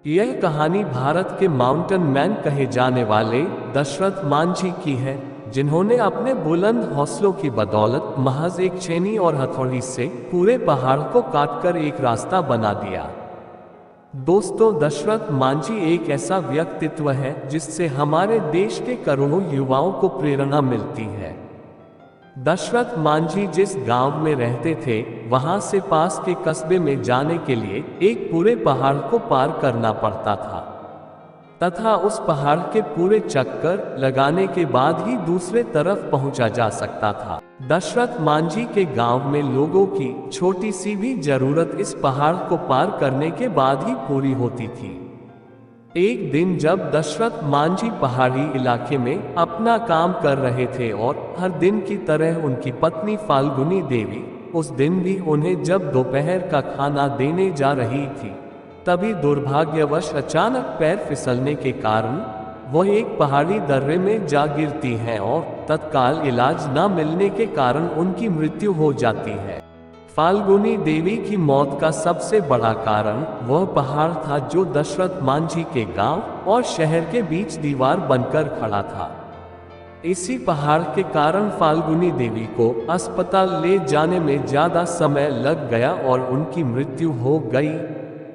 यह कहानी भारत के माउंटेन मैन कहे जाने वाले दशरथ मांझी की है, जिन्होंने अपने बुलंद हौसलों की बदौलत महज एक छेनी और हथौड़ी से पूरे पहाड़ को काटकर एक रास्ता बना दिया। दोस्तों, दशरथ मांझी एक ऐसा व्यक्तित्व है जिससे हमारे देश के करोड़ों युवाओं को प्रेरणा मिलती है। दशरथ मांझी जिस गांव में रहते थे, वहां से पास के कस्बे में जाने के लिए एक पूरे पहाड़ को पार करना पड़ता था तथा उस पहाड़ के पूरे चक्कर लगाने के बाद ही दूसरे तरफ पहुंचा जा सकता था। दशरथ मांझी के गांव में लोगों की छोटी सी भी जरूरत इस पहाड़ को पार करने के बाद ही पूरी होती थी। एक दिन जब दशरथ मांझी पहाड़ी इलाके में अपना काम कर रहे थे और हर दिन की तरह उनकी पत्नी फाल्गुनी देवी उस दिन भी उन्हें जब दोपहर का खाना देने जा रही थी, तभी दुर्भाग्यवश अचानक पैर फिसलने के कारण वह एक पहाड़ी दर्रे में जा गिरती हैं और तत्काल इलाज न मिलने के कारण उनकी मृत्यु हो जाती है। फाल्गुनी देवी की मौत का सबसे बड़ा कारण वह पहाड़ था जो दशरथ मांझी के गांव और शहर के बीच दीवार बनकर खड़ा था। इसी पहाड़ के कारण फाल्गुनी देवी को अस्पताल ले जाने में ज्यादा समय लग गया और उनकी मृत्यु हो गई,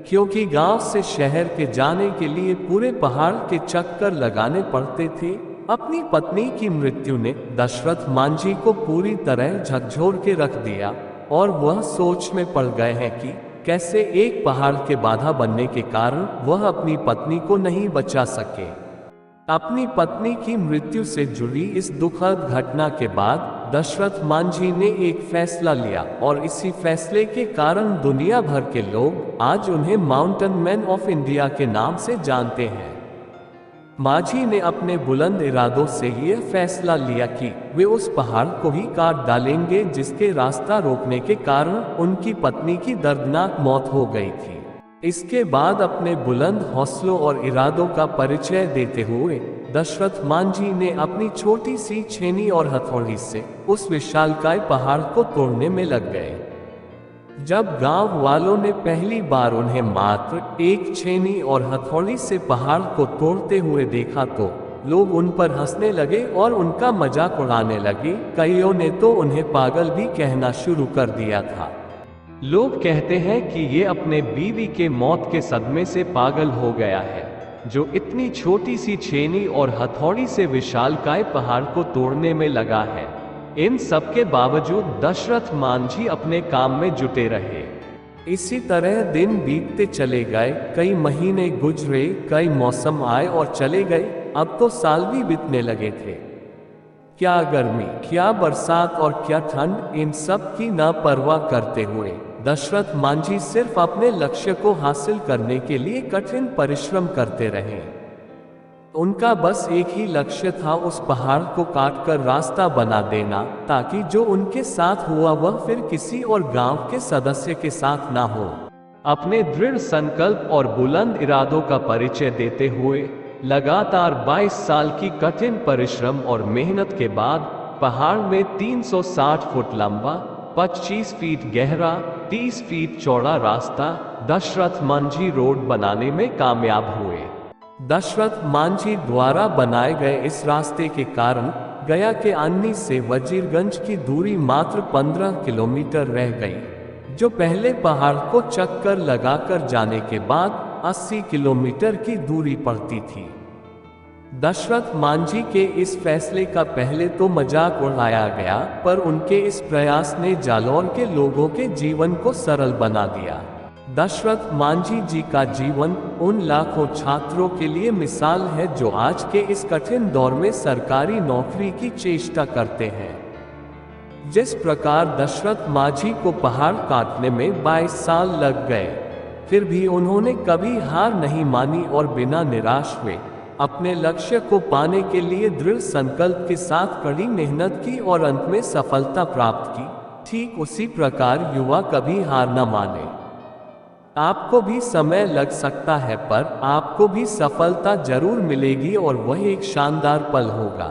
क्योंकि गांव से शहर के जाने के लिए पूरे पहाड़ के चक्कर लगाने पड़ते थे। अपनी पत्नी की मृत्यु ने दशरथ मांझी को पूरी तरह झकझोर के रख दिया और वह सोच में पड़ गए हैं कि कैसे एक पहाड़ के बाधा बनने के कारण वह अपनी पत्नी को नहीं बचा सके। अपनी पत्नी की मृत्यु से जुड़ी इस दुखद घटना के बाद दशरथ मांझी ने एक फैसला लिया और इसी फैसले के कारण दुनिया भर के लोग आज उन्हें माउंटेन मैन ऑफ इंडिया के नाम से जानते हैं। मांझी ने अपने बुलंद इरादों से यह फैसला लिया कि वे उस पहाड़ को ही काट डालेंगे जिसके रास्ता रोकने के कारण उनकी पत्नी की दर्दनाक मौत हो गई थी। इसके बाद अपने बुलंद हौसलों और इरादों का परिचय देते हुए दशरथ मांझी ने अपनी छोटी सी छेनी और हथौड़ी से उस विशालकाय पहाड़ को तोड़ने में लग गए। जब गांव वालों ने पहली बार उन्हें मात्र एक छेनी और हथौड़ी से पहाड़ को तोड़ते हुए देखा तो लोग उन पर हंसने लगे और उनका मजाक उड़ाने लगे। कईयों ने तो उन्हें पागल भी कहना शुरू कर दिया था। लोग कहते हैं कि ये अपने बीवी के मौत के सदमे से पागल हो गया है, जो इतनी छोटी सी छेनी और हथौड़ी से विशालकाय पहाड़ को तोड़ने में लगा है। इन सब के बावजूद दशरथ मांझी अपने काम में जुटे रहे। इसी तरह दिन बीतते चले गए, कई महीने गुजरे, कई मौसम आए और चले गए। अब तो साल भी बीतने लगे थे। क्या गर्मी, क्या बरसात और क्या ठंड, इन सब की ना परवाह करते हुए दशरथ मांझी सिर्फ अपने लक्ष्य को हासिल करने के लिए कठिन परिश्रम करते रहे। उनका बस एक ही लक्ष्य था, उस पहाड़ को काटकर रास्ता बना देना, ताकि जो उनके साथ हुआ वह फिर किसी और गांव के सदस्य के साथ ना हो। अपने दृढ़ संकल्प और बुलंद इरादों का परिचय देते हुए लगातार 22 साल की कठिन परिश्रम और मेहनत के बाद पहाड़ में 360 फुट लंबा, 25 फीट गहरा, 30 फीट चौड़ा रास्ता दशरथ मांझी रोड बनाने में कामयाब हुए। दशरथ मांझी द्वारा बनाए गए इस रास्ते के कारण गया के अन्नी से वजीरगंज की दूरी मात्र 15 किलोमीटर रह गई, जो पहले पहाड़ को चक्कर लगाकर जाने के बाद 80 किलोमीटर की दूरी पड़ती थी। दशरथ मांझी के इस फैसले का पहले तो मजाक उड़ाया गया, पर उनके इस प्रयास ने जालौर के लोगों के जीवन को सरल बना दिया। दशरथ मांझी जी का जीवन उन लाखों छात्रों के लिए मिसाल है जो आज के इस कठिन दौर में सरकारी नौकरी की चेष्टा करते हैं। जिस प्रकार दशरथ मांझी को पहाड़ काटने में 22 साल लग गए, फिर भी उन्होंने कभी हार नहीं मानी और बिना निराश हुए अपने लक्ष्य को पाने के लिए दृढ़ संकल्प के साथ कड़ी मेहनत की और अंत में सफलता प्राप्त की। ठीक उसी प्रकार युवा कभी हार न माने। आपको भी समय लग सकता है, पर आपको भी सफलता जरूर मिलेगी और वह एक शानदार पल होगा।